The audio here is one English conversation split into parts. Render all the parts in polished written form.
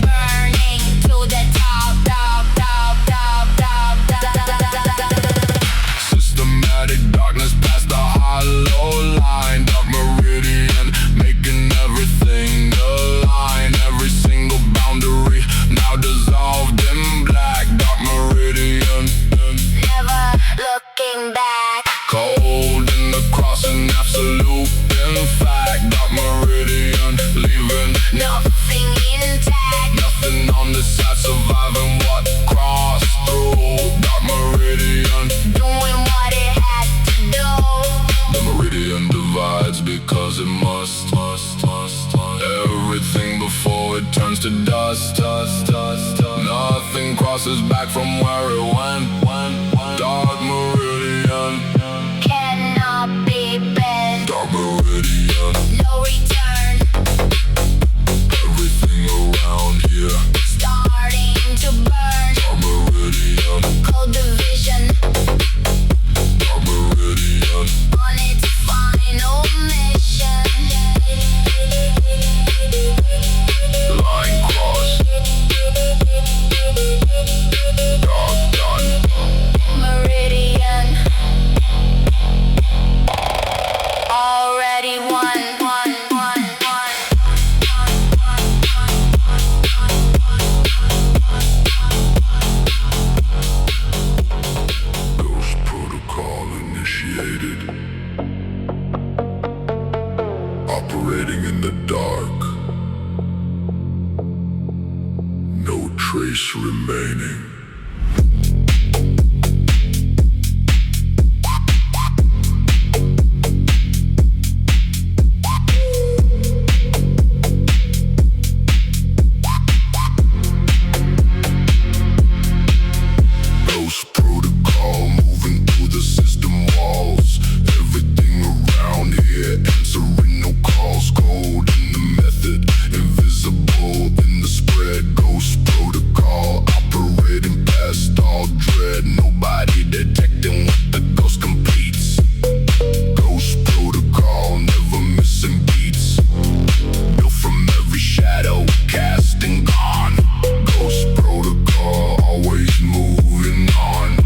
Burning to the top. leaving nothing intact. Nothing on this side surviving what crossed through dark meridian, doing what it had to do. The meridian divides because it must. Everything before it turns to dust. Nothing crosses back from where it went. Dark meridian Cannot be bent. dark meridian. No return. Everything around here Starting to burn. dark meridian. Cold division Dark meridian. on its final mission. Line cross. Dark done. Meridian already won. Ghost protocol initiated. Operating in the dark. No trace remaining. Ghost protocol moving through the system walls. Everything around here answering no calls. Code in the method, invisible in the spread. Ghost protocol operating past all dread. Nobody detecting what the ghost completes. Ghost protocol never missing beats. Built from every shadow cast and gone. Ghost protocol always moving on.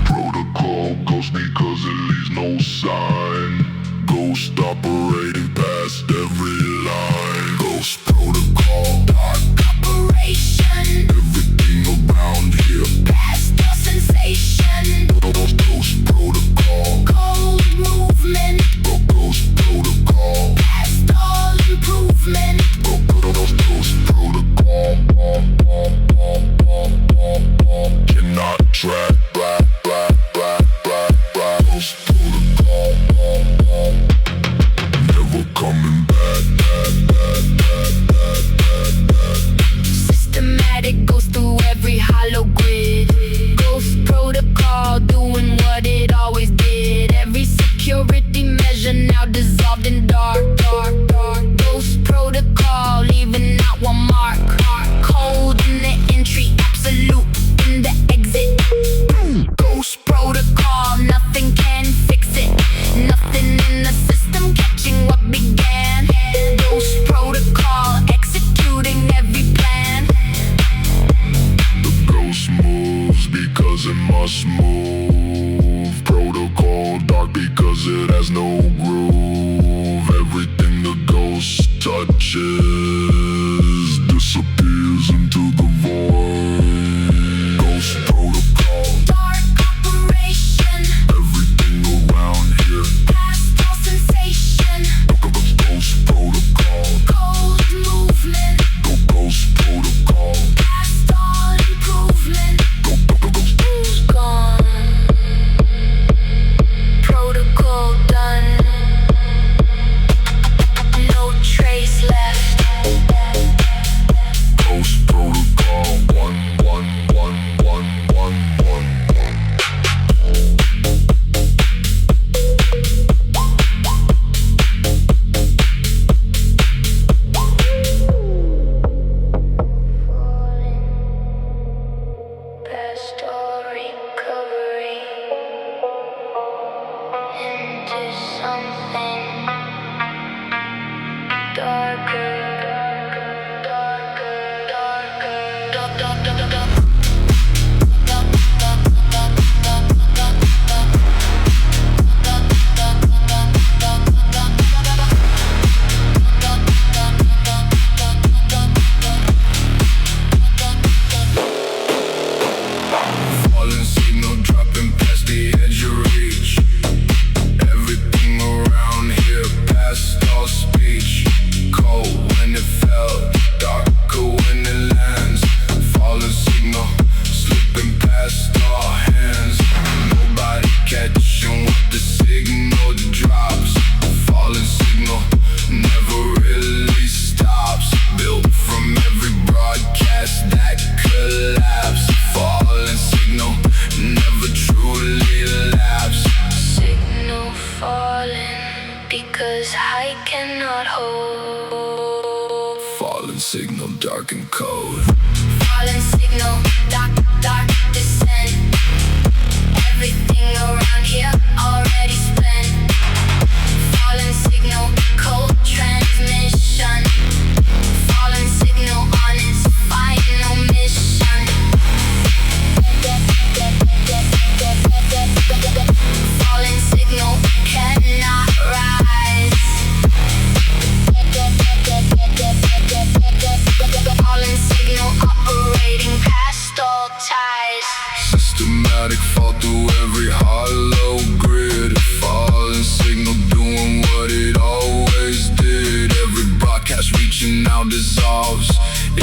Protocol ghost because it leaves no sign. Ghost operating past every line. Ghost protocol dark Operation everything around here. past the sensation. Ghost protocol. Cold movement Ghost protocol. past all improvement. Ghost protocol. Cannot track. Ghost protocol. Never coming back. Systematic goes through every hollow grid. Ghost protocol doing what it always did. Every security measure now dissolved in dark. Ghost protocol leaving not one mark. Cold in the entry, absolute in the exit. Ghost protocol, nothing can fix it. Nothing in the system catching what began. Ghost protocol executing every plan. The ghost moves because it must move. Protocol dark because it has no groove. Everything the ghost touches disappears into the void. Ghost protocol. Dark operation Everything around here. past all sensation. Ghost protocol. Cold movement Ghost protocol. past all improvement. Who's gone? Protocol done. No trace left. Ghost protocol. One. Past all recovery into something darker. Falling signal dropping past the edge of reach. Everything around here past all speech. fallen signal, dark and cold. Fallen signal, dark, dark descent. Everything around here already spent. Fallen signal, cold transmission. Fallen signal on its final mission. Fallen signal cannot rise. Fallen signal operating past all ties. Systematic fall through every hollow grid. Fallen signal doing what it always did. Every broadcast reaching out dissolves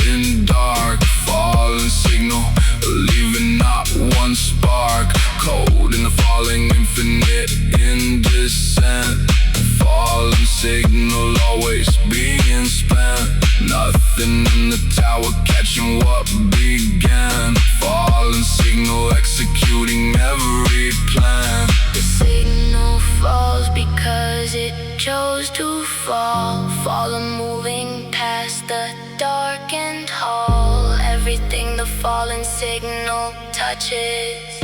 in dark. Fallen signal leaving not one spark. Cold in the falling, infinite in descent. Fallen signal always being spent. Nothing in the tower catching what began. Fallen signal executing every plan. The signal falls because it chose to fall. Fallen moving past the darkened hall. Everything the fallen signal touches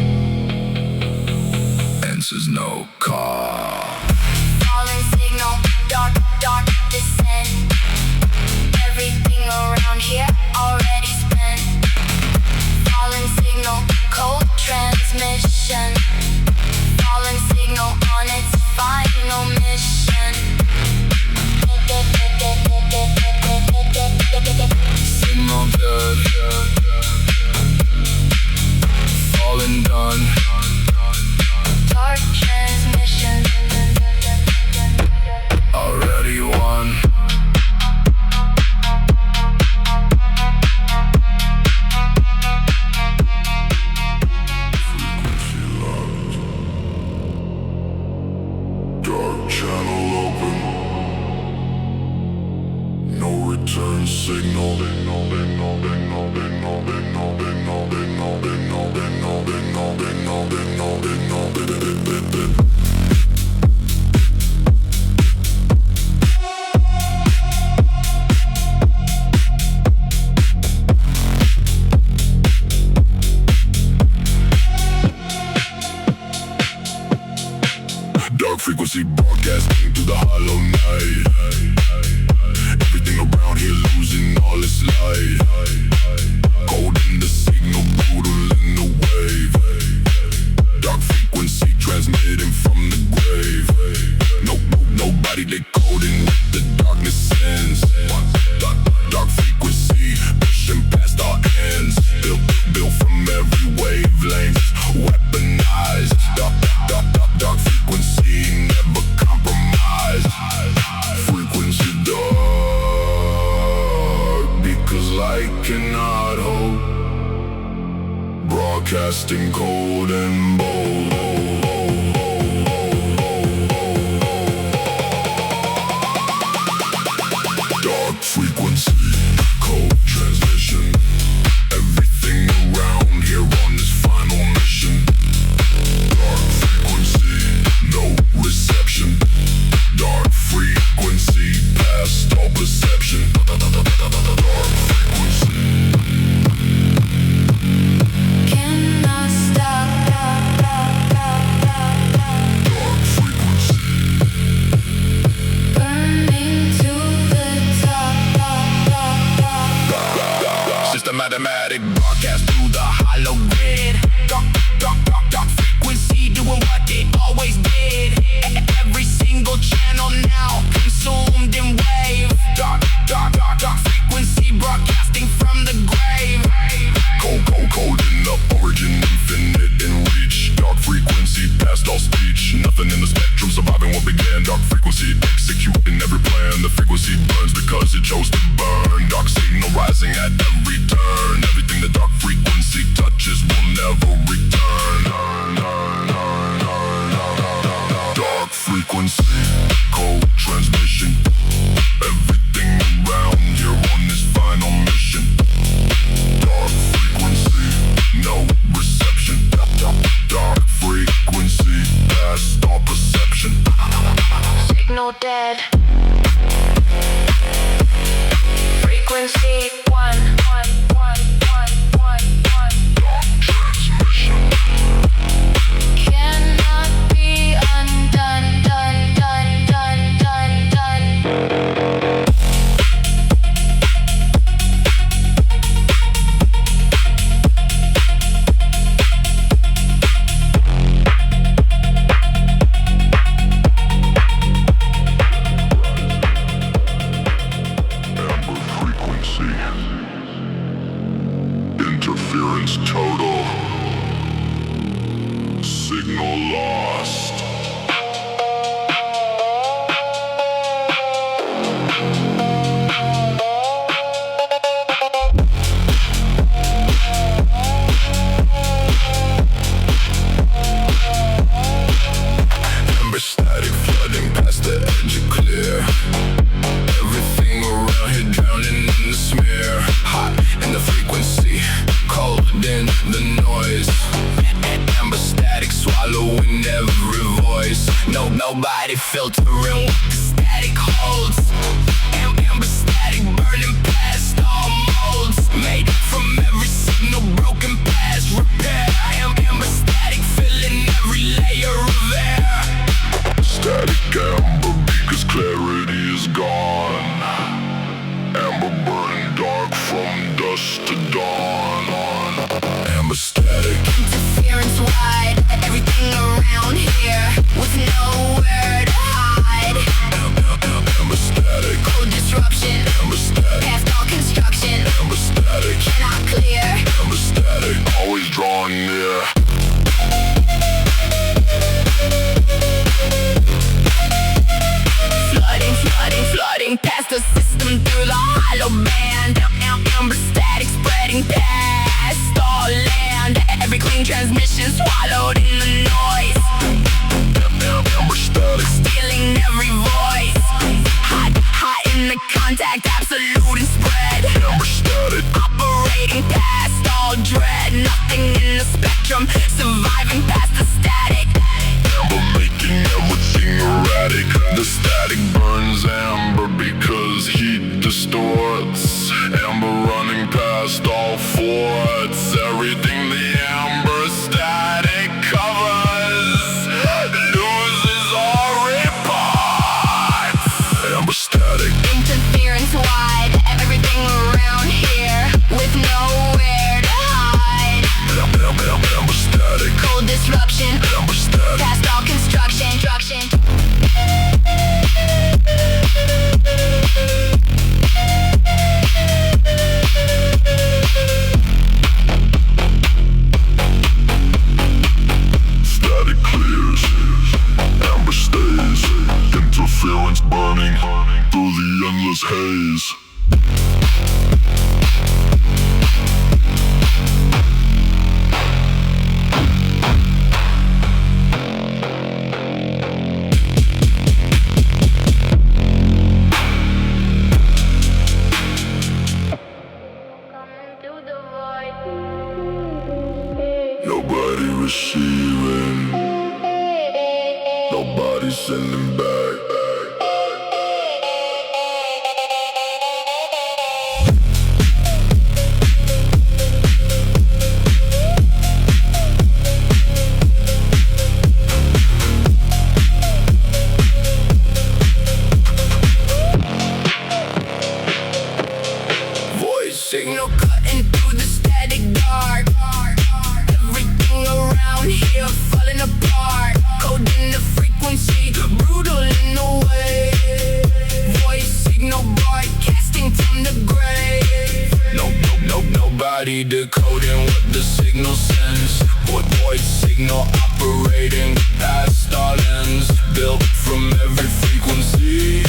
Answers no call. Fallen signal, dark, dark descent. Everything around here already spent. Fallen signal, cold transmission. Fallen signal on its final mission. Signal dead. Fallen done. Dark transmission. Already won. Frequency locked. Dark channel open. No return signal. Dark frequency broadcasting through the hollow night. Everything around here losing all its light. Cold in the signal, brutal in the wave. Dark frequency transmitting from the grave. Nobody decoding what the darkness sends. Dark frequency pushing past our ends. Built from every wavelength, weaponized. Dark frequency never compromised. Frequency dark because light cannot hold. Broadcasting cold and bold. Dark frequency, cold transmission. Everything around here on this final mission. Dark frequency, no reception. Dark frequency, past all perception. Dark frequency. Cannot stop. Dark frequency. Burning to the top. Systematic broadcast through the hollow grid. Dark frequency doing what it always did. Every single channel now consumed in wave. Dark frequency broadcasting from the grave. Cold in the origin, infinite in reach. Dark frequency past all speech. Nothing in the spectrum surviving what began. Dark frequency executing every plan. The frequency burns because it chose to burn. Dark signal rising at every turn. Everything the dark frequency touches will never return. Dark frequency, cold transmission. Everything around here on this final mission. Dark frequency, no reception. Dark frequency, past all perception. Signal dead. Frequency is total. Signal lost. Amber static flooding past the edge of clear. Everything around here drowning in the smear. Hot in the frequency, cold in the noise. Amber static swallowing every voice. Nobody filtering what the static holds. Amber static burning past all molds. Made from every signal broken past repair. Amber static filling every layer of air. Static amber because clarity is gone. Amber burning dark from dusk to dawn. Amber static. Interference wide, everything around here with nowhere to hide. Amber static. Cold disruption, Amber static. past all construction, Amber static. cannot clear. Amber static. Always drawing near. Flooding past the system through the hollow band. Amber static spreading past all land. Every clean transmission swallowed in the noise. Amber static. Stealing every voice. Hot in the contact, absolute and spread. Amber static. Operating past all dread. Nothing in the spectrum, surviving past the static. Amber making everything erratic. The static burns amber because heat distorts. Amber running past all forts. Everything the amber static covers loses all reports. Amber static. Interference wide, everything around here with nowhere to hide. Amber static. Cold disruption, Amber static. past all construction. Static clears. Amber stays. Interference burning through the endless haze. Nobody receiving. Nobody sending back. Voice signal cutting through the static dark. Everything around here falling apart. Code in the frequency, brutal in the way. Voice signal broadcasting from the grave. Nobody decoding what the signal sends. Voice signal operating past all ends. Built from every frequency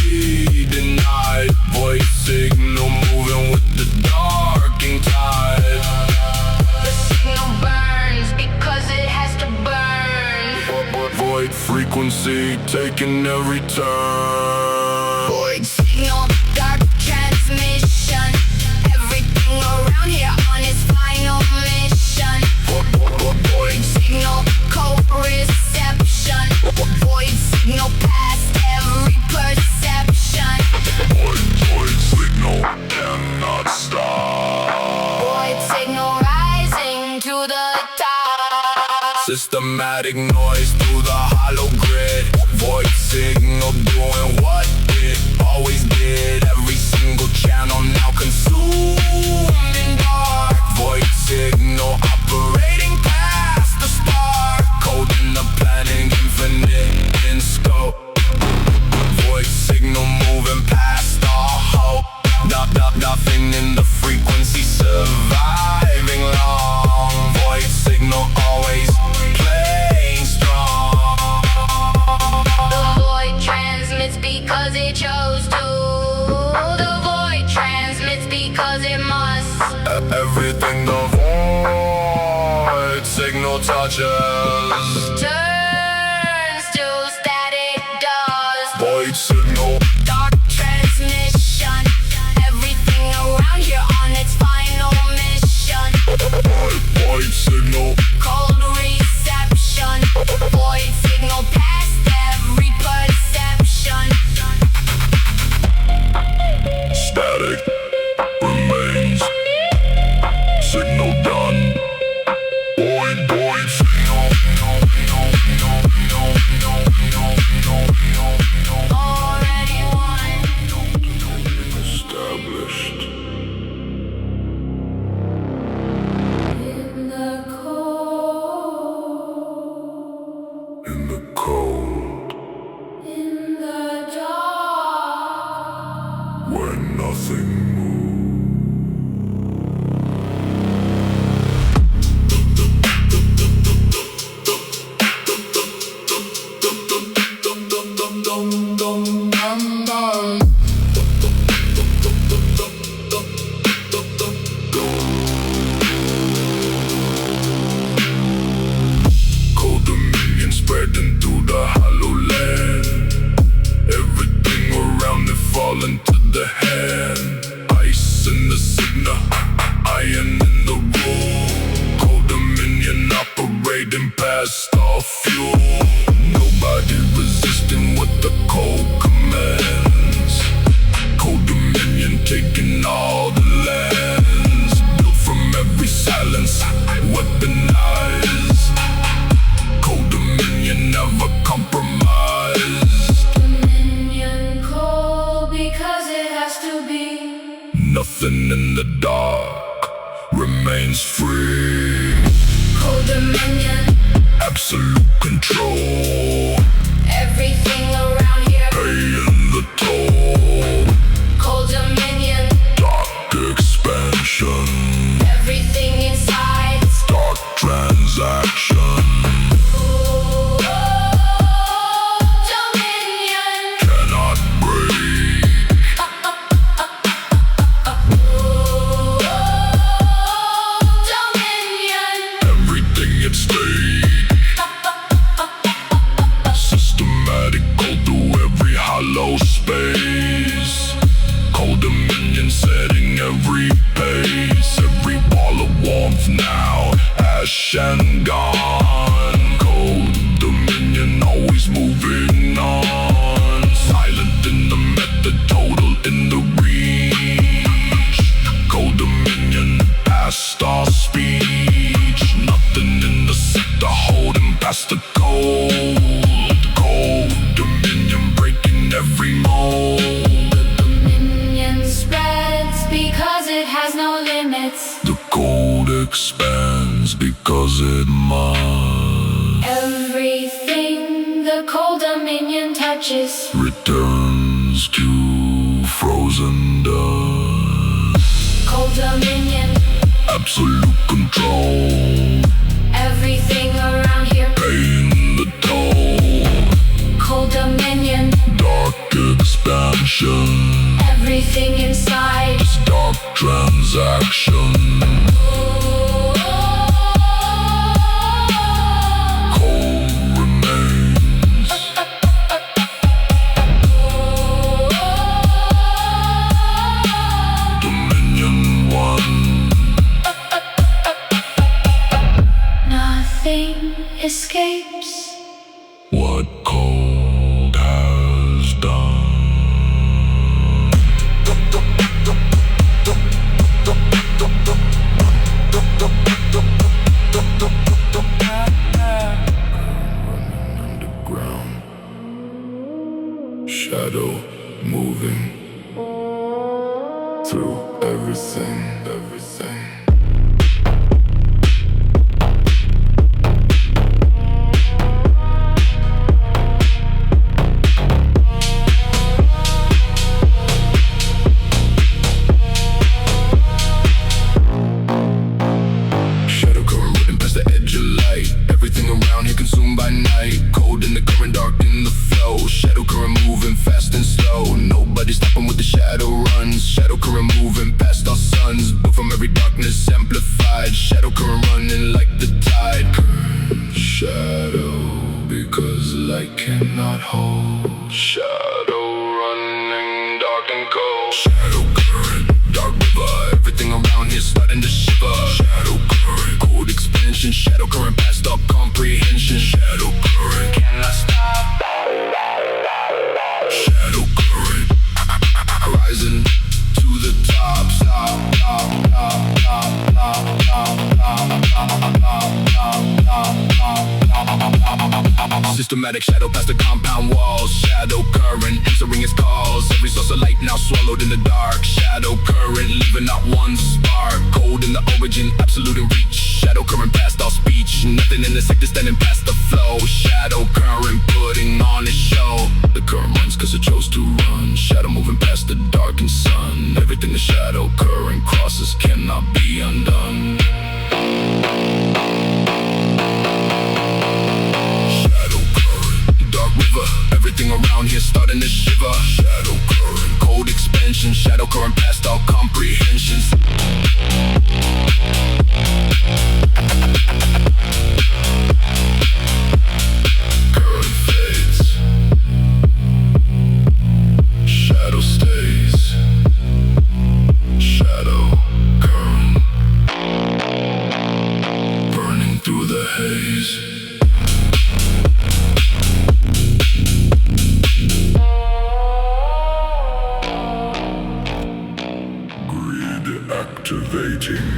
denied. Voice signal moving with the darking tide. The signal burns because it has to burn. Void frequency taking every turn. Void signal, dark transmission. Everything around here on its final mission. Void signal, co-reception. Void signal past every perception. Void signal cannot stop. Void signal rising to the top. Systematic noise through the hollow grid. Void signal doing what it always did. Every single channel now consuming dark. Void signal operating past the spark. Code in the planning, infinite in scope. Void signal moving past all hope. Nothing in the frequency surviving long. just turns to static dust. void signal. Dark transmission. Everything around here on its final mission. Void signal. Cold reception. Void signal past every perception. Static remains. Signal done. Void signal. Already won. Established. In the cold. In the cold. In the dark. Where nothing moves. Cold dominion spreading through the hollow land. Everything around it falling to the hand. Ice in the signal, iron in the room. Cold dominion operating past all fuel. Nobody resisting what the cold commands. Cold dominion taking all the lands. Built from every silence, weaponized. Cold dominion never compromised. Dominion cold because it has to be. Nothing in the dark remains free. Cold dominion. Absolute control, Everything around here. paying the toll. Cold dominion. Dark expansion, Everything inside. dark transaction. Dominion. Cannot break. Dominion. Everything at stake. Systematic cold through every hollow space. Cold dominion setting every pace. Every ball of warmth now ash and gone. Cold dominion always moving on. Silent in the method, total in the reach. Cold dominion past our speech. Nothing in the sector holding past the cold. Cold dominion breaking every mold. Dominion spreads because it has no limits. The cold expands because it must. Everything the cold dominion touches Returns to frozen dust. cold dominion. Absolute control, Everything around here. paying the toll. Cold dominion. Dark expansion, Everything inside. dark transaction. Cold remains. Dominion one. Nothing escapes. What cold has done. Underground. Shadow moving through everything. Shadow current ripping past the edge of light. Everything around here consumed by night. Cold in the current, dark in the flow. Shadow current moving fast and slow. Nobody stopping with the shadow runs. Shadow current moving past our suns. But from every darkness amplified. Shadow current running like the tide. Curves Systematic shadow past the compound walls. Shadow current answering its calls. Every source of light now swallowed in the dark. Shadow current leaving not one spark. Cold in the origin, absolute in reach. Shadow current past all speech. Nothing in the sector standing past the flow. Shadow current putting on its show. The current runs cause it chose to run. Shadow moving past the darkened sun. Everything the shadow current crosses cannot be undone. Shadow current, dark river. Everything around here starting to shiver. Shadow current, cold expansion. Shadow current past all comprehensions. Current fades. Shadow stays. Shadow current burning through the haze. Grid activating.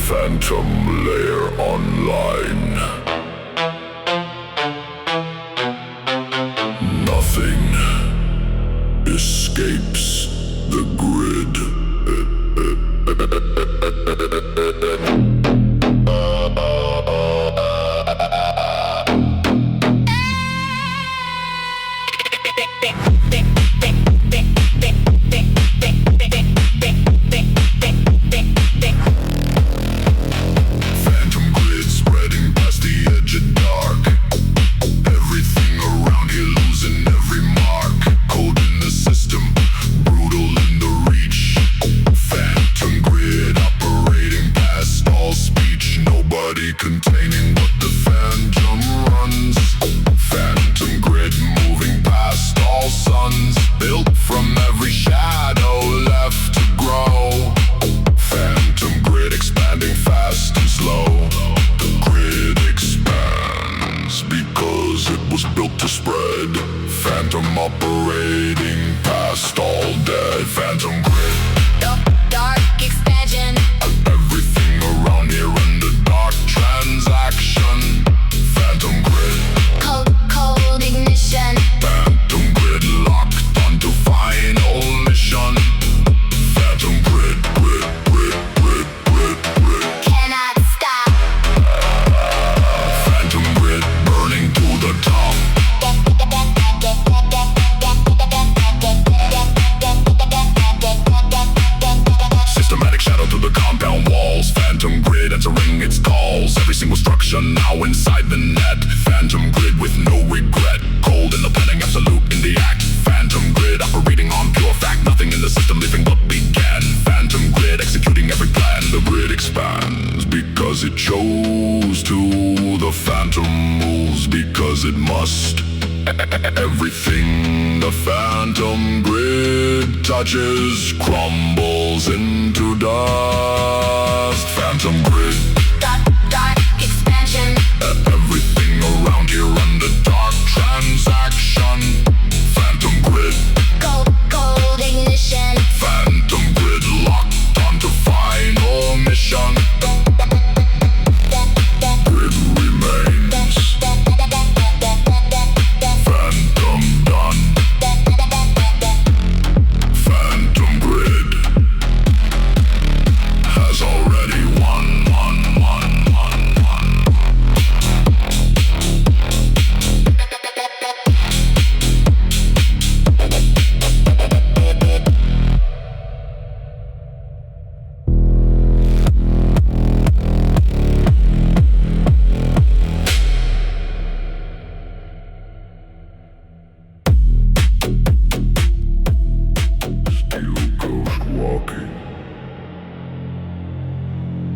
Phantom layer online. Nothing escapes the grid. Phantom grid spreading past the edge of dark. Everything around here losing every mark. Cold in the system, brutal in the reach. Phantom grid operating past all speech. Nobody containing what the phantom runs. Phantom grid moving past all suns. Built from every shadow left to grow. Phantom grid expanding fast and slow. The grid expands because it was built to spread. Phantom operating past all dead. Phantom grid. Dark expansion. Everything around here under dark transaction. Phantom grid. Cold ignition. Phantom grid locked onto final mission. Phantom grid, grid. Cannot stop. Phantom grid burning to the top. Systematic shadow through the compound walls. Phantom grid answering its calls. Every single structure now inside the net. Phantom grid with no regret. Cold in the planning, absolute in the act. Phantom grid operating on pure fact. Nothing in the system living but began. Phantom grid executing every plan. The grid expands because it chose to. The phantom moves because it must. Everything the phantom grid touches crumbles into dust. Phantom grid. Dark expansion. Everything around here under dark transaction. Phantom grid. Cold ignition. Phantom grid locked onto final mission. Grid remains. Phantom done. Phantom grid has already won. Still ghost walking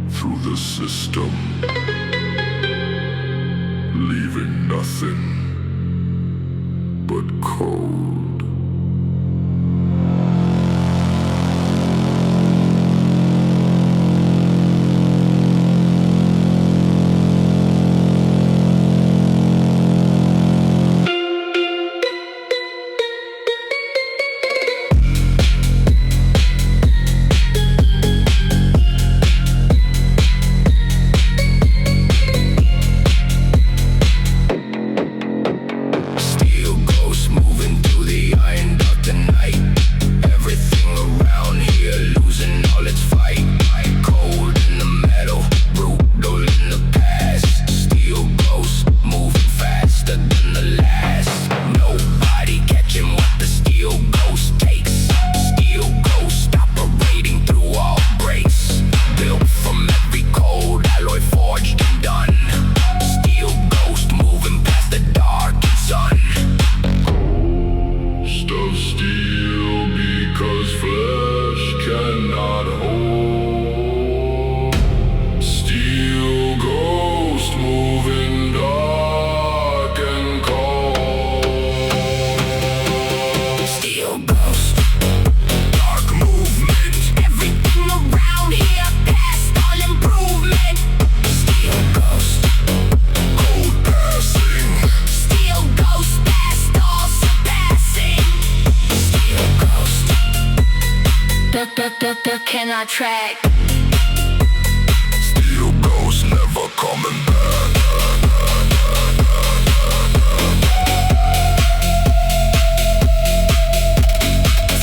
through the system, leaving nothing but cold. cannot track. Still ghosts never coming back.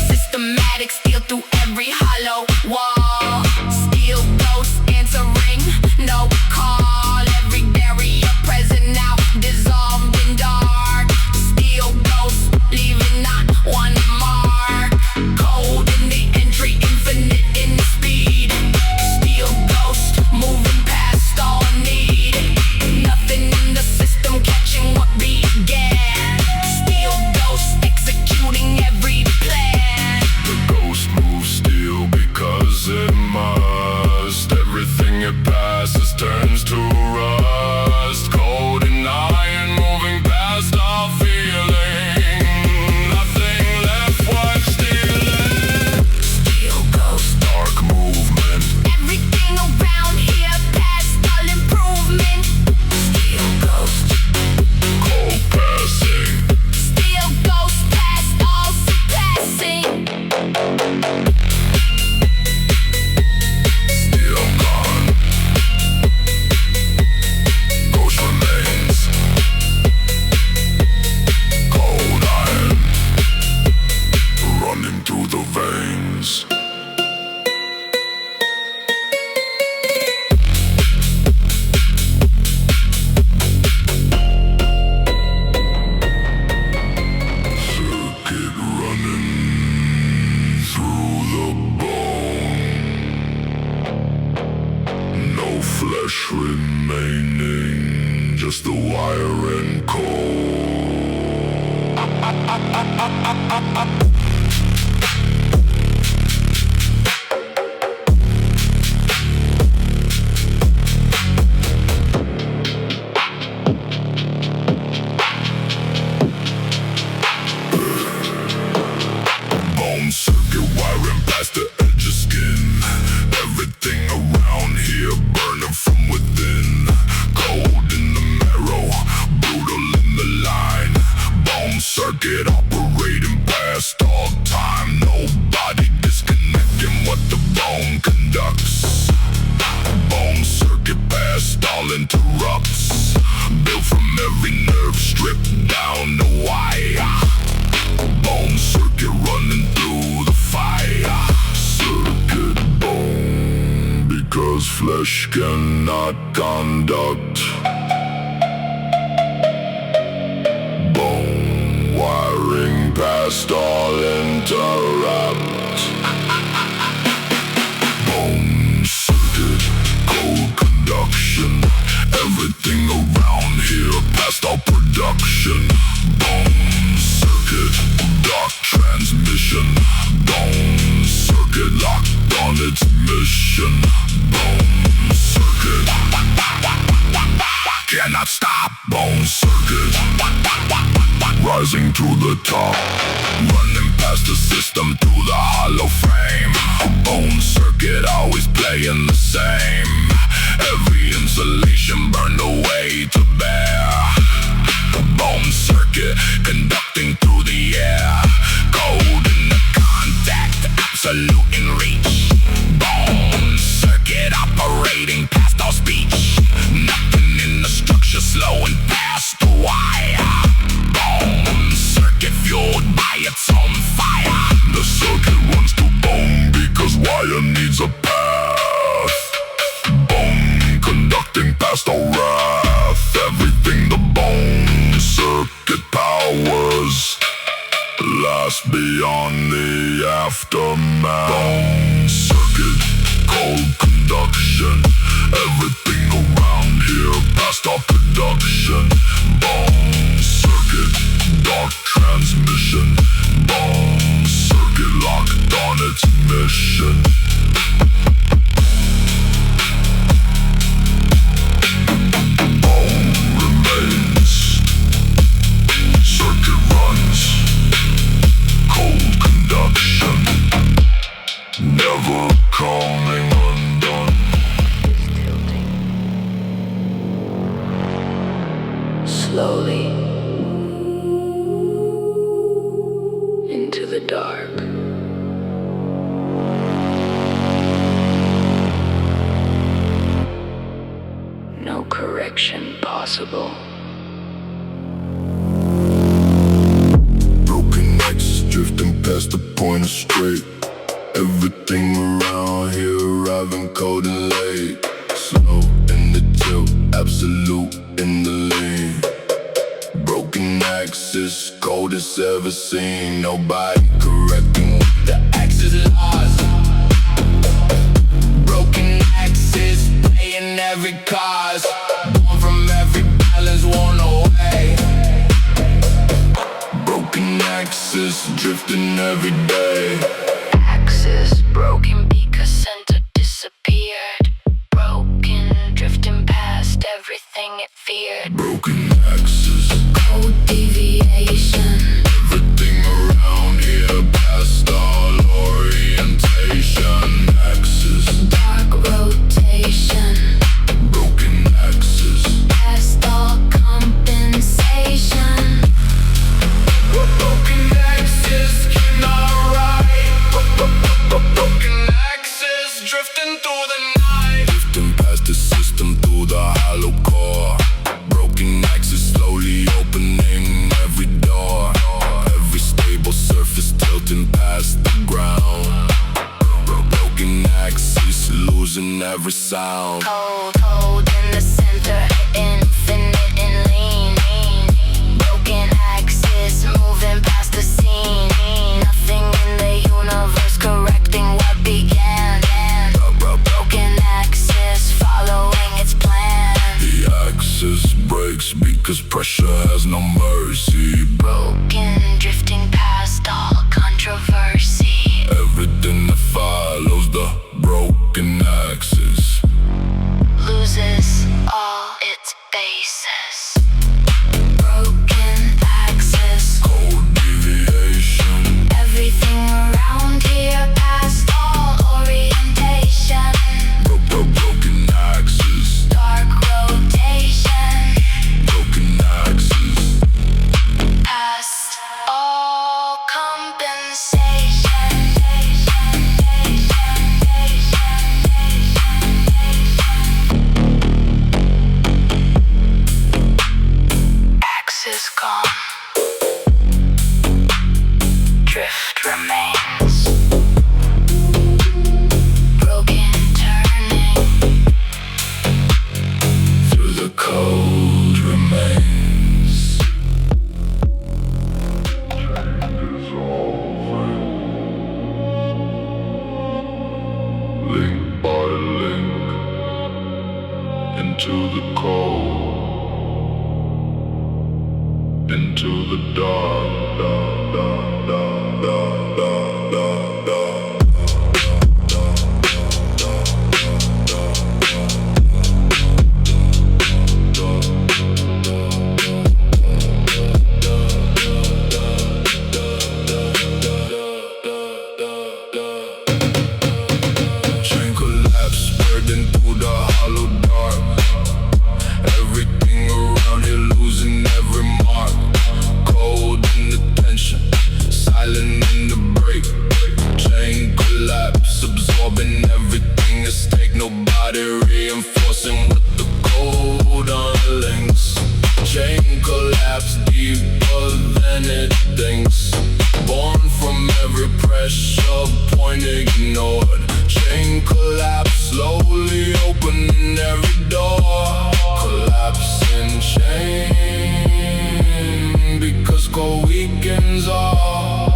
Systematic, steal through every hollow wall. Still ghosts answering, no call. Every barrier present now, dissolved in dark. Still ghosts, leaving not one mark. Cold in the entry, infinite in speed. Still ghosts, moving past all need. Nothing in the system catching what began. Still ghosts, executing every plan. The ghost moves still because it must. Everything it passes turns to rust. Cold and iron, moving past all feeling. Nothing left worth stealing. Still ghosts, Dark movement. everything around here past all improvement. Still ghosts, Cold passing. still ghosts past all surpassing. Still gone. Ghost remains. Cold iron running through the veins. Circuit running through the bone. No flesh remaining, just the wire and coal. Bone circuit wiring past the edge of skin. Everything around here burning from within. Cold in the marrow, brutal in the line. Bone circuit operating past all time. Nobody disconnecting what the bone conducts. Bone circuit past all interrupts. Built from every nerve, stripped down the wire. Bone circuit running through the fire. Circuit bone, because flesh cannot conduct. Bone wiring past all interrupt. Bone circuit, cold conduction. Everything around here past all production. Bone circuit, dark transmission. Bone circuit locked on its mission. Bone circuit cannot stop. Bone circuit rising to the top. Running past the system through the hollow frame. Bone circuit always playing the same. Every insulation burned away to bear. Bone circuit conducting through the air. Cold in the contact, absolute in reach. Bone circuit operating past all speech. Nothing in the structure slowing past the wire. Bone circuit fueled by its own fire. The circuit runs to bone because wire needs a path. Bone conducting past all wrath. Everything the bone circuit powers last beyond the aftermath. Bone circuit, cold conduction. Everything around here past all production. Bone circuit, dark transmission. Bone circuit locked on its mission. Bone remains. Circuit runs. Cold conduction. Never coming undone. Slowly into the dark. possible. Broken axes drifting past the point of straight. Everything around here arriving cold and late. Slow in the tilt, absolute in the lane. Broken axes, coldest ever seen. Nobody correcting what the axis lost. Broken axes, playing every cause. Born from every balance, worn away. Broken axes, drifting every day. Axis broken because center disappeared. Broken, drifting past everything it feared. Broken axes, Code deviation. everything around here past all orientation. Axis, Dark rotation. broken axis. Past all compensation. Broken axis cannot ride. Broken axis drifting through the night. Drifting past the system through the hollow core. Broken axis slowly opening every door. Every stable surface tilting past the ground. Broken axis losing every sound. Cold in the center, infinite and lean. Broken axis moving past the scene. Nothing in the universe correcting what began. Broken axis following its plan. The axis breaks because pressure has no mercy. Broken, drifting past all controversy. Everything that follows the broken axis Loses all its basis. Broken axis. cold deviation. Everything around here past all orientation. Broken axis, Dark rotation. broken axis. Past all compensation. Axis gone. Drift remains. Broken turning. Through the cold remains. Link by link into the cold, into the dark, dark, dark, dark, dark, dark, dark, dark. Chain collapse, spreading through the hollow dark. Everything around here losing every mark. Cold in the tension, silent in the break. Chain collapse, absorbing everything at stake. Nobody reinforcing with the cold unlinks. Chain collapse deeper than it thinks. Born from every pressure point ignored. Chain collapse, slowly opening every door. Collapsing chain, because cold weakens all.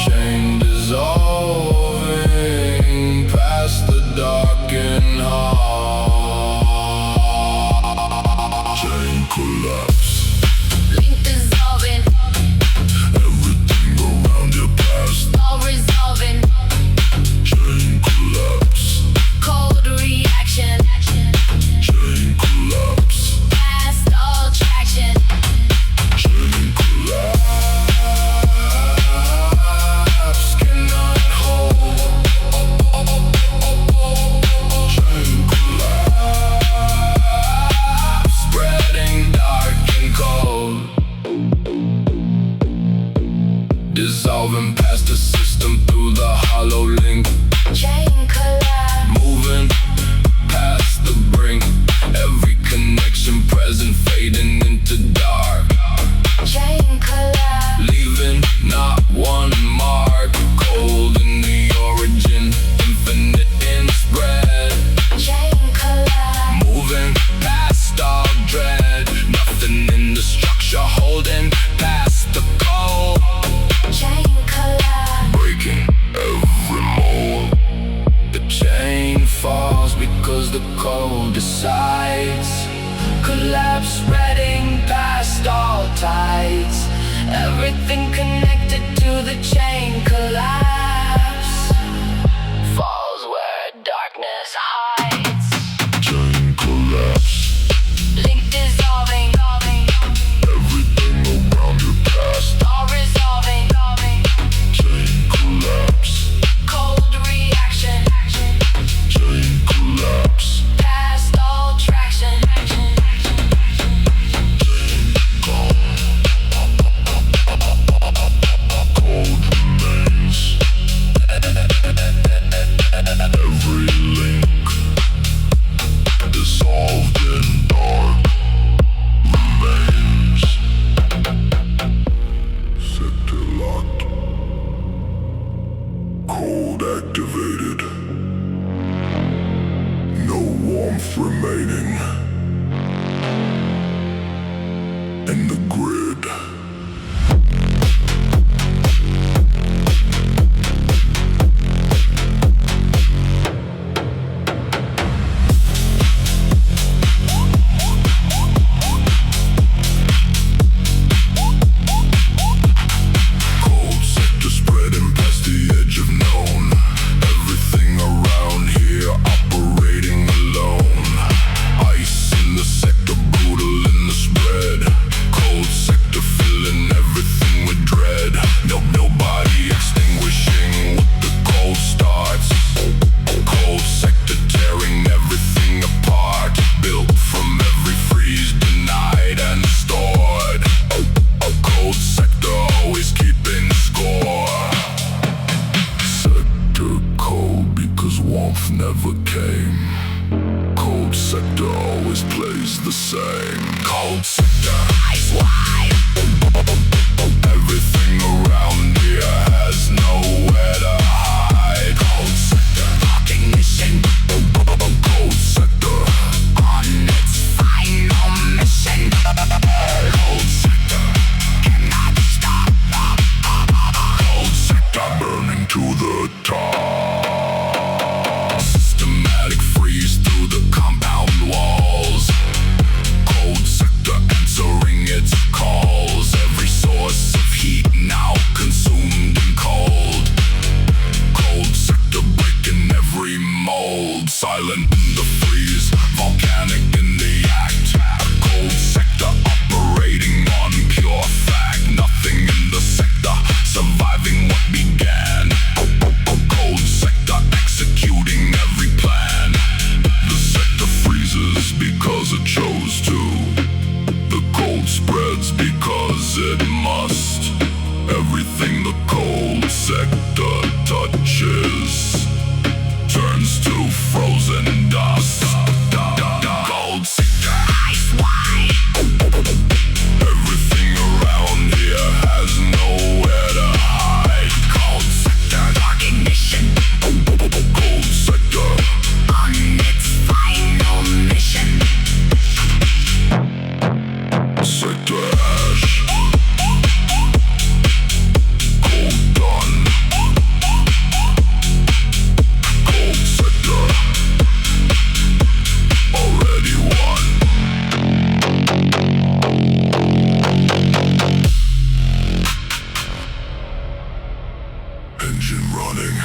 Chain dissolving past the darkened heart. Chain collapse. Link dissolving. Everything around your past. All resolving. Chain collapse. Cold reaction. Chain collapse. Past all traction. Chain collapse. Cannot hold. Chain collapse. Spreading dark and cold. Dissolving past the system through the hollow link. Chain collapse. Moving past the brink. Every connection present fading into dark. Chain collapse. Leaving not one mark. Cold in the origin, infinite in spread. Chain collapse. Moving past all dread. Nothing in the structure holding past the code. Chain collapse. Breaking every mold. The chain falls because the code decides. Collapse spreading past all tides. Everything connected to the chain collapse. Falls where darkness hides. Chain collapse. Link dissolving. Everything around your past. All resolving. Chain collapse. Cold reaction. Chain collapse. Past all traction. Cold remains. Every link dissolved in dark remains. Sector locked. Cold activated. No warmth remaining. In the grid. Cold sector spreading past the edge of known. Everything around here operating alone. Ice in the sector, brutal in the spread. Cold sector filling everything with dread. Nobody extinguishing what the cold starts. Cold sector tearing everything apart. Built from every freeze, denied and stored. Cold sector always keeping score. Sector cold because warmth never came. Cold sector always plays the same. Cold sector, eyes wide. Everything around here has nowhere to hide. Cold sector, ignition. Cold sector, on its final mission. Cold sector, cannot stop. Cold sector, burning to the top. Systematic freeze through the compound walls. Cold sector answering its calls. Every source of heat now consumed in cold. Cold sector breaking every mold. Silent in the freeze, volcanic in the act. Cold sector operating on pure fact. Nothing in the sector surviving what began. Cold sector executing every plan. The sector freezes because it chose to. The cold spreads because it must. Everything the cold sector touches turns to frozen dust. Cold sector, ice wide. Everything around here has nowhere to hide. Cold sector, dark ignition. Cold sector, on its final mission. Sector ash. Cold done. Cold sector, already won. Engine running.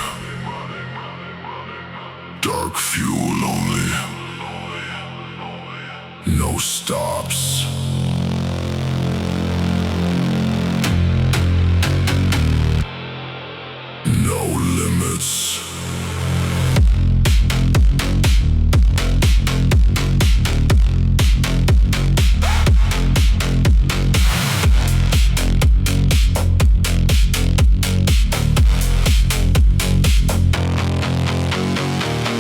Dark fuel only. No stops. No limits.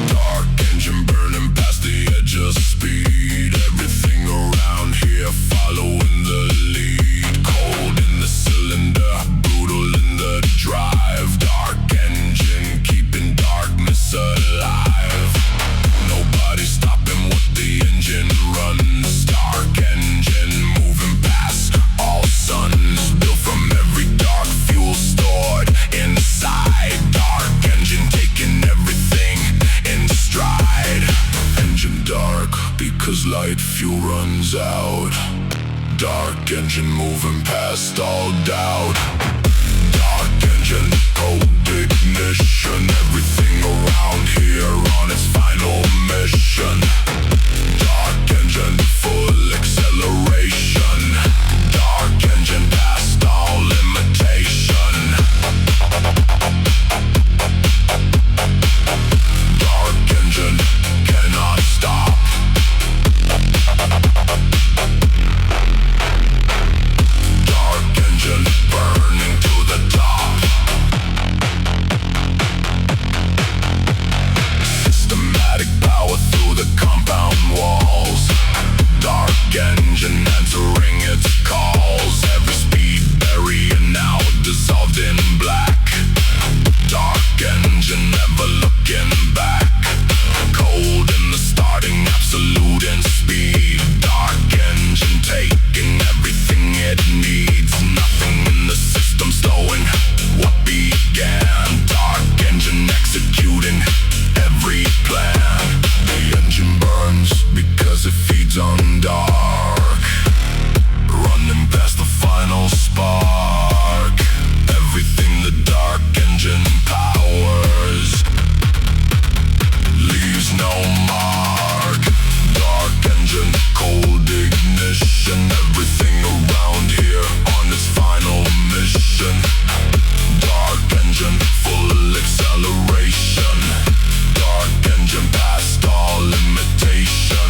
Dark engine burning past the edge of speed. runs out. Dark engine moving past all doubt. Dark engine, cold ignition. Everything around here on its final mission. Dark engine, full acceleration. Dark engine past all limitation. Dark engine cannot stop. Dark engine burning to the top. Systematic power through the compound walls. Dark engine answering its calls. Every speed barrier now dissolved in black. Dark engine never looking back. Cold in the starting, absolute in speed. Dark engine taking everything it needs. Nothing in the system slowing what began. Dark engine executing every plan. The engine burns because it feeds on dark. Running past the final spark. Everything the dark engine powers leaves no mark. Dark engine, cold ignition. Everything around here on its final mission. Dark engine, full acceleration. Dark engine past all limitation.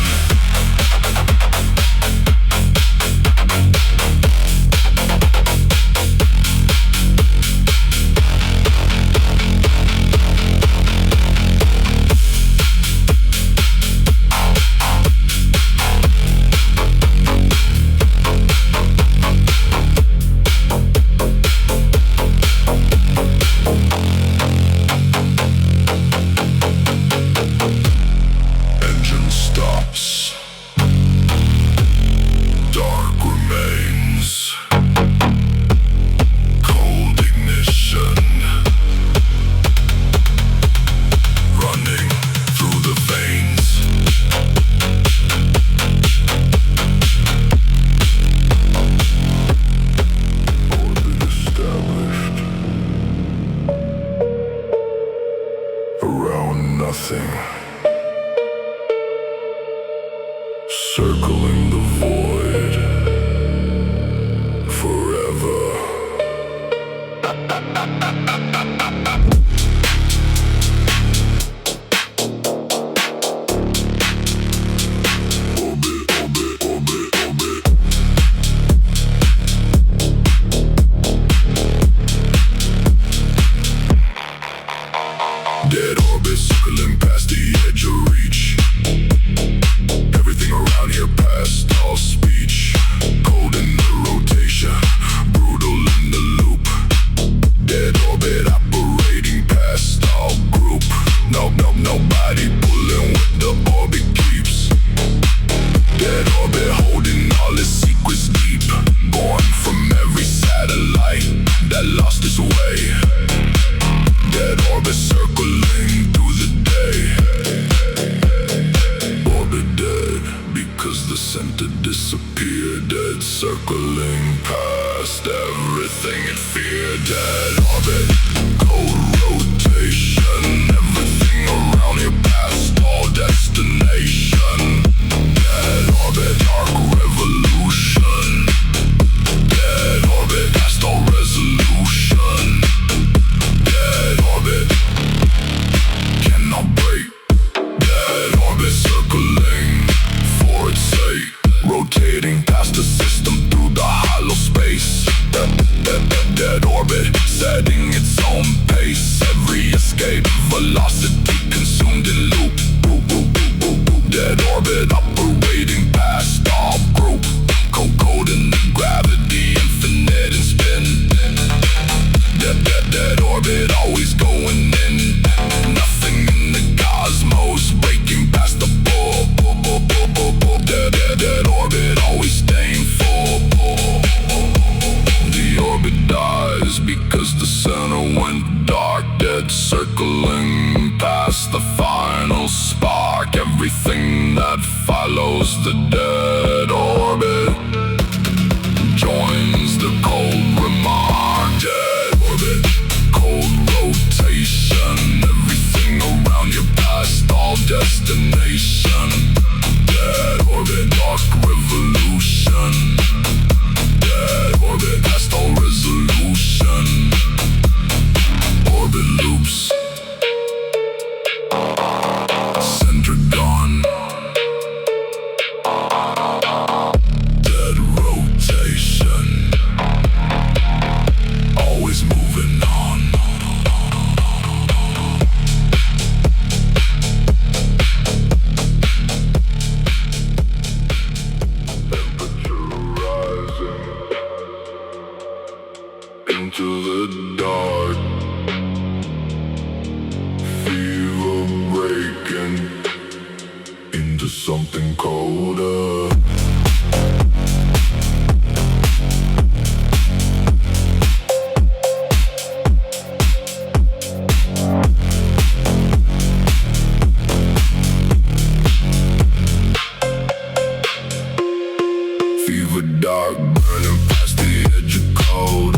Engine stops. Dark remains. Cold ignition. Running through the veins. Orbit established. Around nothing. Circling the void forever. Orbit, orbit, orbit, orbit. Dead orbit circling past the edge of reach. Everything around here past all speech. Cold in the rotation, brutal in the loop. Dead orbit operating past all group. Nobody pulling what the orbit keeps. Dead orbit holding all its secrets deep. Born from every satellite that lost its way. Dead orbit circling through the day. Orbit dead because the center disappeared. Dead circling past everything it feared. Dead orbit, cold rotation. Everything around here past all destination. Dead orbit, dark revolution. Dead orbit, past all resolution. Dead orbit cannot break. Dead orbit circling for its sake. Rotating past the system through the hollow space. Dead orbit setting its own pace. Every escape velocity consumed in loop. Dead orbit operating past all group. Cold in the gravity, infinite in spin. Dead orbit always going in. Nothing in the cosmos breaking past the bull. Dead orbit always staying full. The orbit dies because the sun center went dark, dead circling past the final spark. Everything that follows the dead orbit joins the cold remark. Dead orbit, cold rotation. Everything around you past all destination. Dead orbit, dark revolution. Dead orbit, past all resolution. Orbit loops, center gone. Dead rotation, always moving on. Temperature rising into the dark. Fever breaking into something colder. Fever dark, burning past the edge of cold.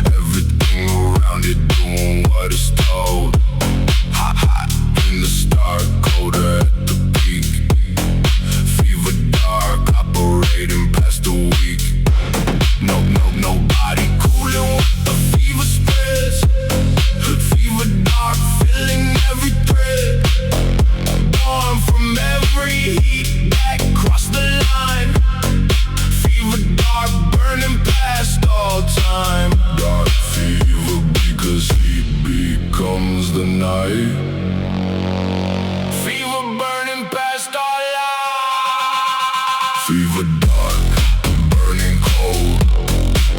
Everything around it doing what it's told. Hot, hot in the start, colder at the peak. Fever dark, operating past the week. Nobody cooling with the fever spreads. Fever dark, feeling every thread. Born from every heat back across the line. Fever dark, burning past all time. Dark fever because heat becomes the night. Fever burning past all life. Fever dark, burning cold.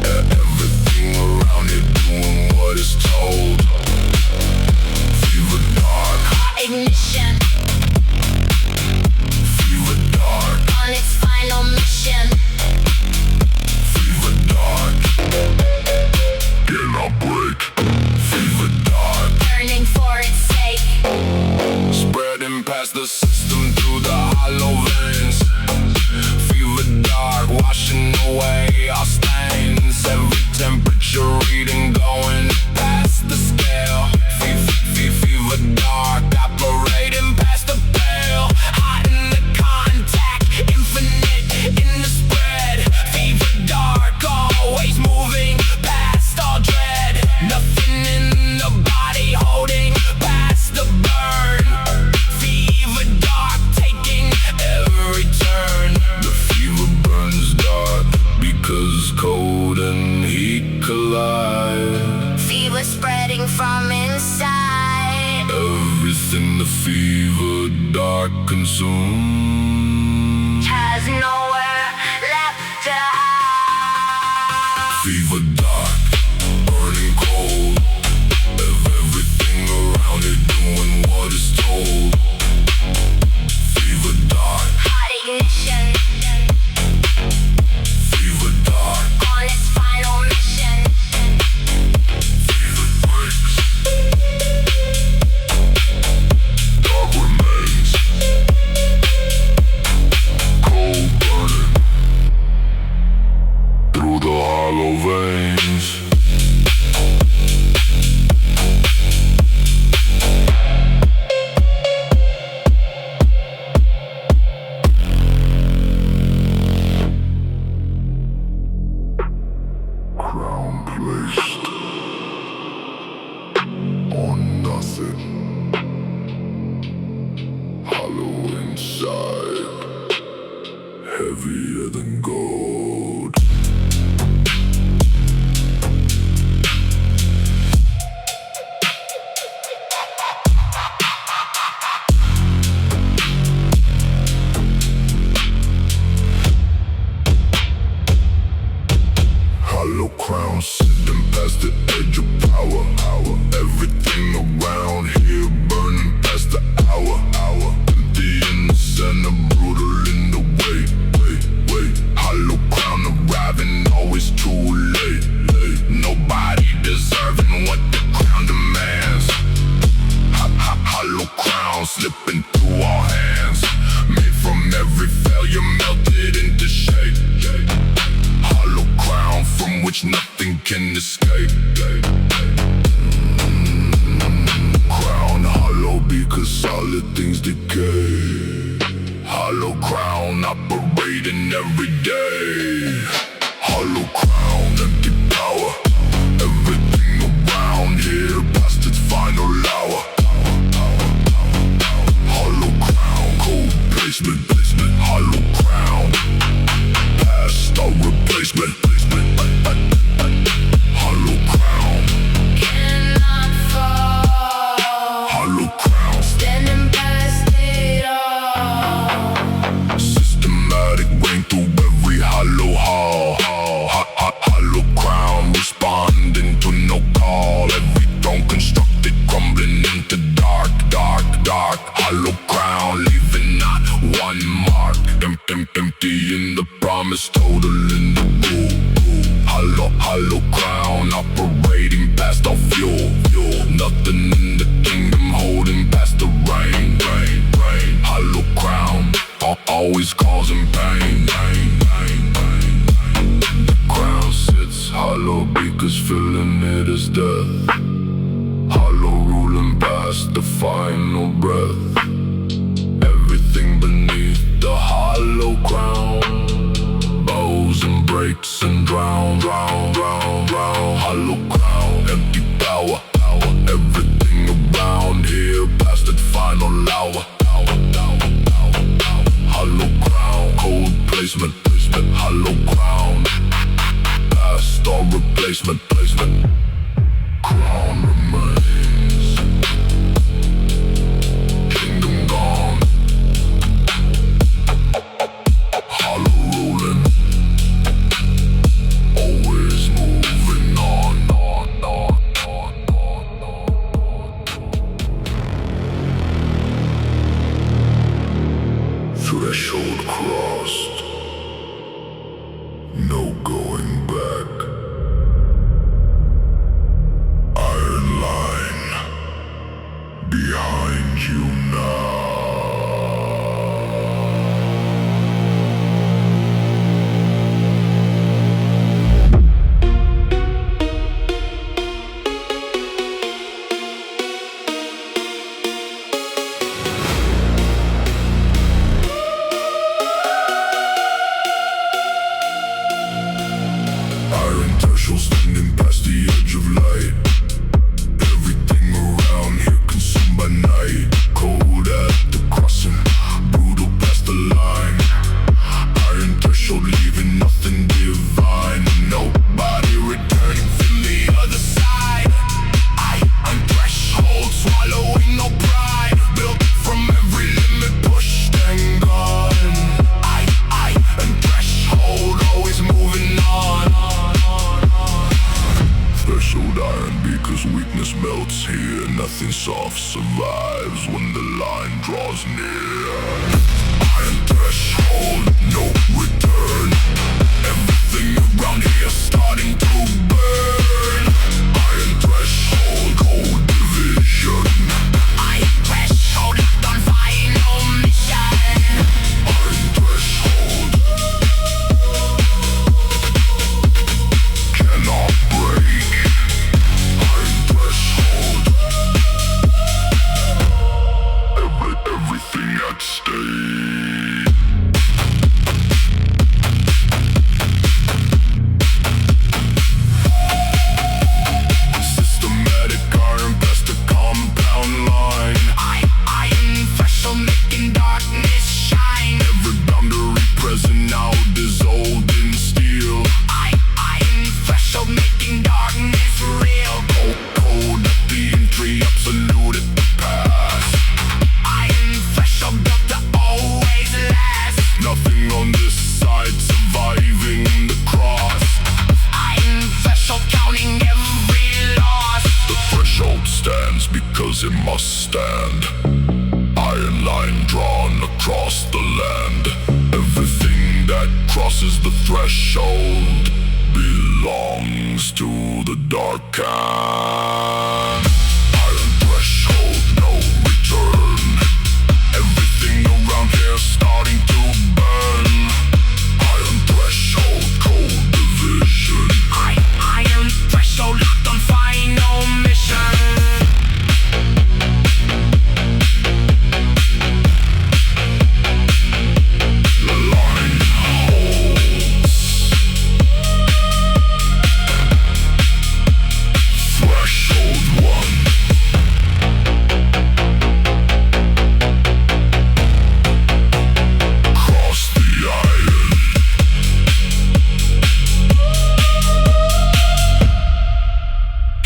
Everything around it doing what it's told. Fever dark, Hot ignition fever dark, on its final mission. fever dark. Cannot break. Fever dark, Burning for its sake. spreading past the system through the hollow veins. Fever dark, washing away our stains. Every temperature reading going past the scale. Fever dark, operating past the pale. Hot in the contact, infinite in the spread. Fever dark, always moving past all dread. Nothing in the body holding past the burn. Fever dark, taking every turn. The fever burns dark because cold and heat collide. Fever spreading from inside. Everything the fever dark consumes Has nowhere left to hide. fever dark, burning cold. Everything around it doing what it's told. Fever dark, Hot ignition fever dark. on its final mission. Fever breaks, dark remains. Cold burning through the hollow veins. Crown placed on nothing. Hollow inside, heavier than gold. Hollow crown sitting past the edge of power. Everything around here Crown hollow because solid things decay. Hollow crown operating every day. Hollow crown, empty power. Everything around here past its final hour. Hollow crown, cold placement. Hollow crown, past our replacement. Hollow crown cannot fall. Hollow crown Standing past it all. systematic rain through every hollow hall. Hollow crown responding to no call. Every throne constructed crumbling into dark. Hollow crown leaving not one mark. Emptying the promise, total in the blue. Hollow crown operating past our fuel. Nothing in the kingdom holding past the rain. Hollow crown always causing pain. The crown sits hollow because feeling it is death. Hollow ruling past the final breath. Everything beneath the hollow crown bows and breaks and drown. Hollow crown, empty power. Everything around here past its final hour. Hollow crown, cold placement. Hollow crown, past or replacement. Crown remains. Kingdom gone. Hollow ruling. Always moving on. Threshold crossed. No going back. Iron line behind you now. Iron threshold standing past the edge of light. Everything around here consumed by night. Cold at the crossing, brutal past the line. Iron threshold leaving nothing divine. Nobody returning from the other side. Iron threshold swallowing no pride. Built from every limit pushed and gone. Iron threshold always moving on. Threshold iron because weakness melts here. Nothing soft survives when the line draws near. Iron threshold, no return. Everything around here starting to burn. Iron threshold, cold division. Iron threshold locked on final mission. Iron threshold cannot break. Iron threshold, everything at stake. Systematic iron past the compound line. Iron threshold making darkness shine. Every boundary present now dissolved in steel. Iron threshold making darkness real. Cold at the entry, absolute at the pass. Iron threshold built to always last. Nothing on this side surviving the cross. Iron threshold counting every loss. The threshold stands because it must stand. Iron line drawn across the land. Everything that crosses the threshold belongs to the dark hand. Iron threshold, no return. Everything around here starting to burn. Iron threshold, cold division. Iron threshold locked on fire. mission.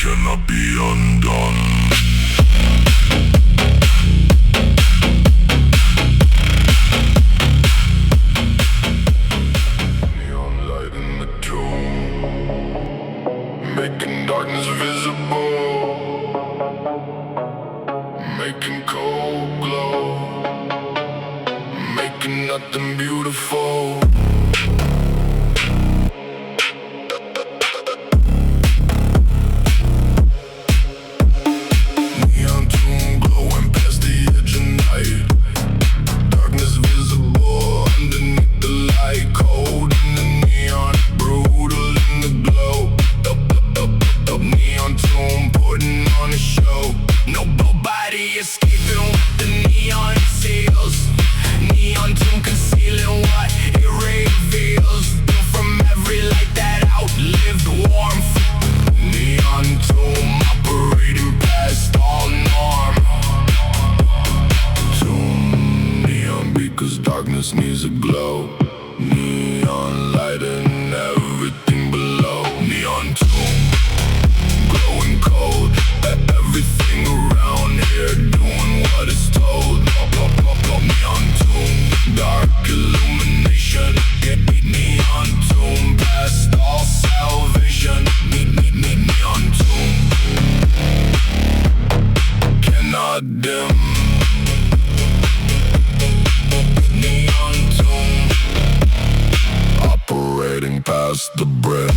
Cannot be undone. Neon light in the tomb, making darkness visible, making cold glow, making nothing beautiful. Escaping what the neon seals. Neon tomb concealing what it reveals. Built from every light that outlived warmth. Neon tomb operating past all norm. Tomb neon because darkness needs a glow. Neon lighting everything below. Neon tomb glowing cold. Everything around here doing what it's told. Neon tomb, dark illumination. Neon tomb, past all salvation. Neon tomb cannot dim. Neon tomb operating past the brim.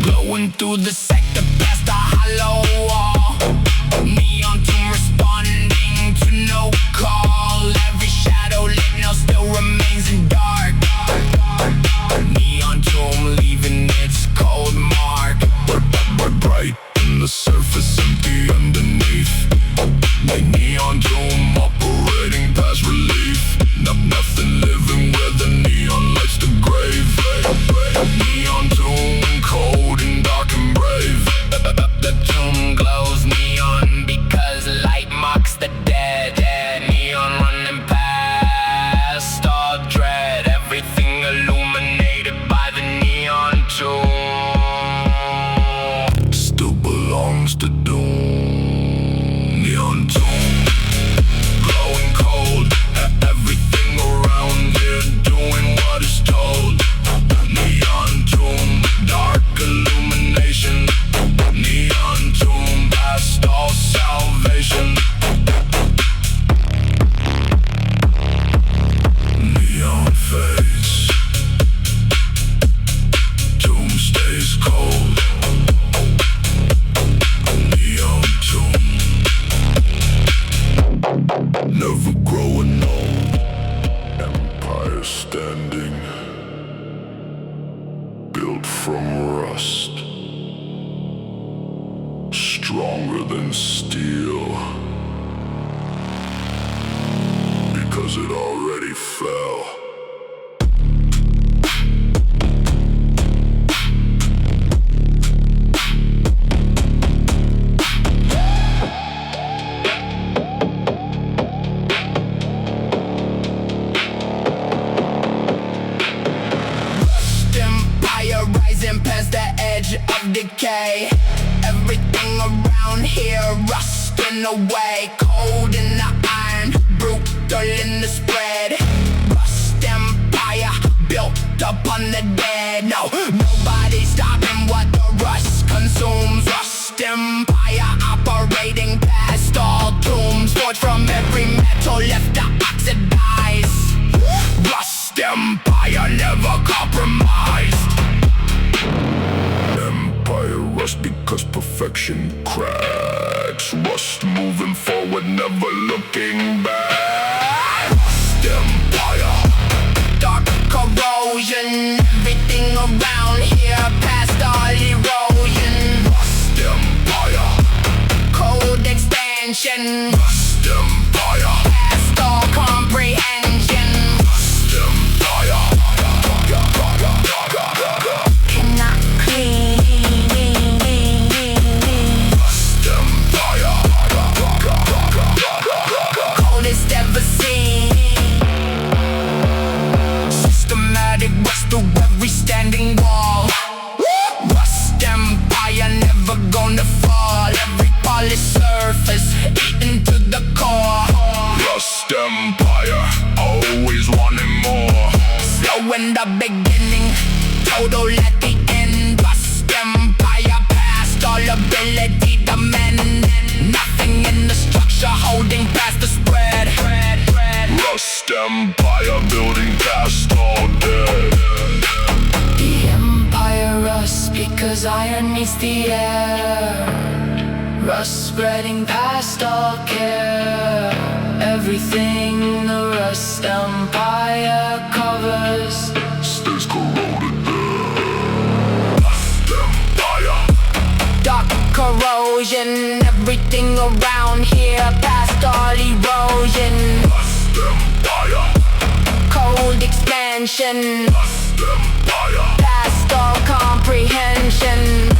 Glowing through the sector past the hollow wall. Neon tomb responding to no call. Every shadow lit now still remains in dark. Neon tomb leaving its cold mark. Bright in the surface, empty underneath. Neon tomb operating past relief. Nothing living where the neon lights the grave. Neon tomb cold and dark and brave. The tomb glows neon because light mocks the dead. Neon running past all dread. Everything illuminated by the neon tomb still belongs to doom. Neon tomb glowing cold. Everything around here doing what is told. Neon tomb, dark illumination. Neon tomb, past all salvation. Neon fades, tomb stays cold. Neon tomb, never growing old. Empire standing, built from rust, stronger than steel, because it already fell. Rising past the edge of decay. Everything around here rusting away. Cold in the iron, brutal in the spread. Rust empire built upon the dead. No, nobody's stopping what the rust consumes. Rust empire operating past all tombs. Forged from every metal left to oxidize. Rust empire never compromised. Empire rust because perfection cracks. Rust moving forward, never looking back. Rust empire, dark corrosion. Everything around here past all erosion. domination. Rust empire. Past all comprehension. Rust empire. Cannot clean. Rust empire. Coldest ever seen. Systematic rust through every standing wall. Rust empire, never gonna fall. Every polished surface eaten to the core. Rust empire. Always wanting more. Slow in the beginning, total at the end. Rust empire, past all ability to mend. Nothing in the structure holding past the spread. Rust empire. Building past all dead. The empire rusts because iron needs the air. Rust spreading past all care. Everything the rust empire covers Stays corroded there. Rust empire. dark corrosion. Everything around here past all erosion. Rust empire. Cold expansion Rust empire. past all comprehension.